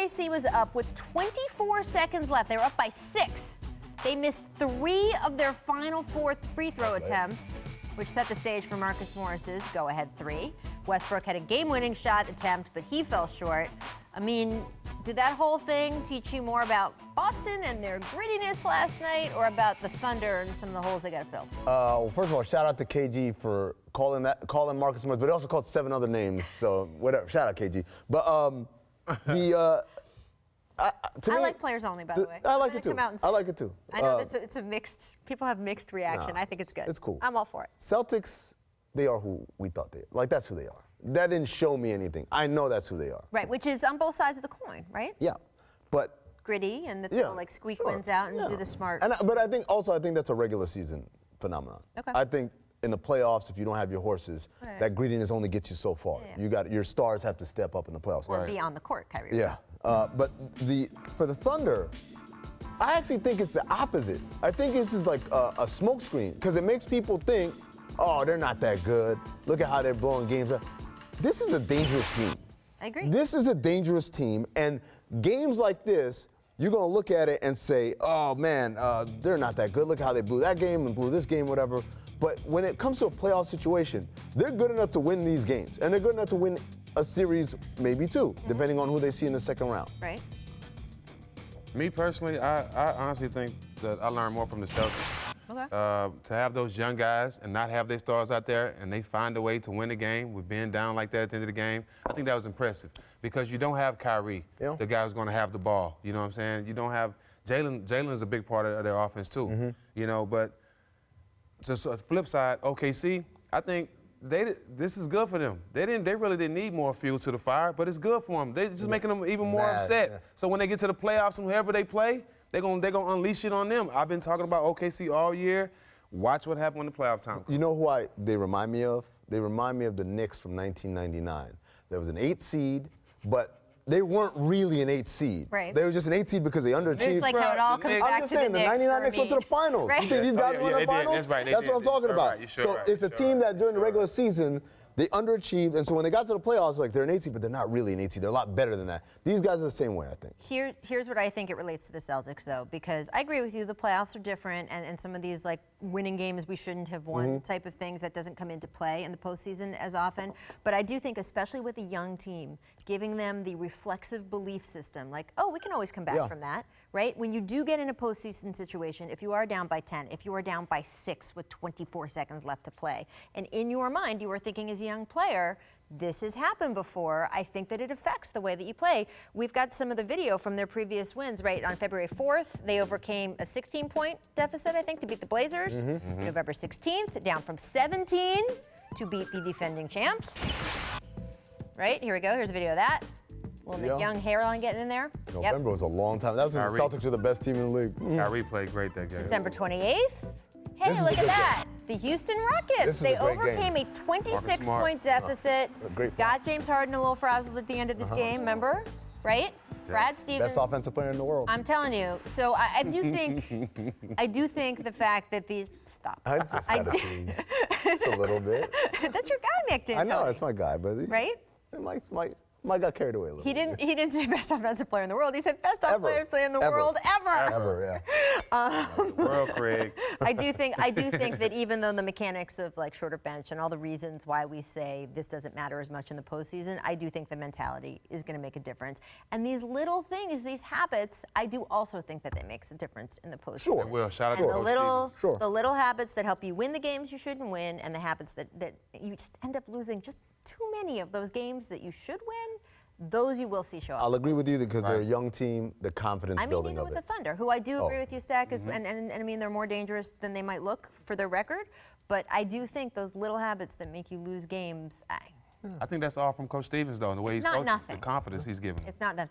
OKC was up with 24 seconds left. They were up by 6. They missed 3 of their final 4 free throw attempts, which set the stage for Marcus Morris's go-ahead 3. Westbrook had a game-winning shot attempt, but he fell short. I mean, did that whole thing teach you more about Boston and their grittiness last night, or about the Thunder and some of the holes they got to fill? Well, first of all, shout out to KG for calling Marcus Morris, but he also called 7 other names, so whatever. Shout out KG. But I like players only, by the way. I like it too. I like it too. I know it's a mixed. People have mixed reaction. I think it's good. It's cool. I'm all for it. Celtics, they are who we thought they are. Like, that's who they are. That didn't show me anything. I know that's who they are. Right, which is on both sides of the coin, right? Yeah, but gritty and they'll like squeak wins out and do the smart. But I think that's a regular season phenomenon. Okay. I think in the playoffs, if you don't have your horses, that grittiness only gets you so far. Yeah. Your stars have to step up in the playoffs. Or be on the court, Kyrie. Yeah, but for the Thunder, I actually think it's the opposite. I think this is like a smokescreen because it makes people think, oh, they're not that good. Look at how they're blowing games up. This is a dangerous team. I agree. This is a dangerous team, and games like this, you're going to look at it and say, oh, man, they're not that good. Look how they blew that game and blew this game, whatever. But when it comes to a playoff situation, they're good enough to win these games, and they're good enough to win a series, maybe 2, depending on who they see in the second round. Right. Me personally, I honestly think that I learned more from the Celtics. Okay. To have those young guys and not have their stars out there and they find a way to win the game with being down like that at the end of the game, I think that was impressive because you don't have Kyrie, the guy who's going to have the ball. You know what I'm saying? You don't have Jalen. Jalen is a big part of their offense too. You know, but just on the flip side, OKC, I think this is good for them. They really didn't need more fuel to the fire, but it's good for them. They're just making them even more upset. Yeah. So when they get to the playoffs and whoever they play, they're gonna unleash it on them. I've been talking about OKC all year. Watch what happened when the playoff time comes. You know who they remind me of? They remind me of the Knicks from 1999. There was an 8 seed, but they weren't really an 8 seed. Right. They were just an 8 seed because they underachieved. It's like how it all comes back to the Knicks. The 99 Knicks went to the finals. Right. You think these guys went to the finals? That's right. That's what I'm talking about. It's a team that during the regular season, they underachieved, and so when they got to the playoffs, like they're an 8 seed, but they're not really an 8 seed. They're a lot better than that. These guys are the same way, I think. Here's what I think it relates to the Celtics, though, because I agree with you. The playoffs are different, and some of these like winning games we shouldn't have won type of things that doesn't come into play in the postseason as often. But I do think, especially with a young team, giving them the reflexive belief system, like, oh, we can always come back from that, right? When you do get in a postseason situation, if you are down by 10, if you are down by 6 with 24 seconds left to play, and in your mind you are thinking as a young player, this has happened before, I think that it affects the way that you play. We've got some of the video from their previous wins, right? On February 4th, they overcame a 16-point deficit, I think, to beat the Blazers. November 16th, down from 17 to beat the defending champs. Right, here we go. Here's a video of that. Little Nick Young hairline getting in there. November was a long time. That was when the Celtics were the best team in the league. Kyrie played great that game. December 28th. Hey, look at that. The Houston Rockets. They overcame a 26-point deficit. Got James Harden a little frazzled at the end of this game, remember? Right? Brad Stevens. Best offensive player in the world. I'm telling you. So I do think the fact that stop. I just got to tease. Just a little bit. That's your guy, Mick. I know, that's my guy, buddy. Right? Mike got carried away a little bit. He didn't say best offensive player in the world. He said best offensive player in the world ever. Ever, yeah. World, Craig. I do think that even though the mechanics of like shorter bench and all the reasons why we say this doesn't matter as much in the postseason, I do think the mentality is going to make a difference. And these little things, these habits, I do also think that it makes a difference in the postseason. Sure. It will. Shout out to the little habits that help you win the games you shouldn't win, and the habits that you just end up losing just too many of those games that you should win, those you will see show up. I'll agree with you because they're a young team, the confidence building of it. Even with the Thunder, who I do agree with you, Stack, and I mean they're more dangerous than they might look for their record, but I do think those little habits that make you lose games. I think that's all from Coach Stevens, though, and the way he's coaching, the confidence he's giving. It's not nothing.